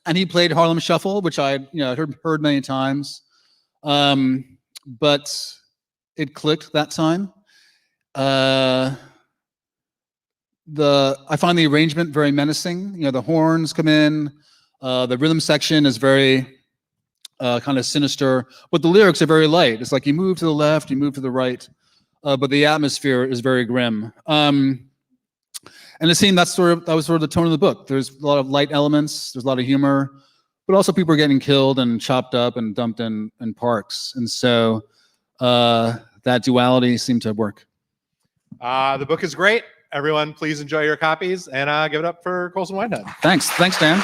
And he played Harlem Shuffle, which I heard many times, but it clicked that time. I find the arrangement very menacing. The horns come in. The rhythm section is very kind of sinister, but the lyrics are very light. It's like you move to the left, you move to the right, but the atmosphere is very grim. And it seemed that was sort of the tone of the book. There's a lot of light elements. There's a lot of humor, but also people are getting killed and chopped up and dumped in parks. And so that duality seemed to work. The book is great. Everyone, please enjoy your copies, and give it up for Colson Whitehead. Thanks, Dan.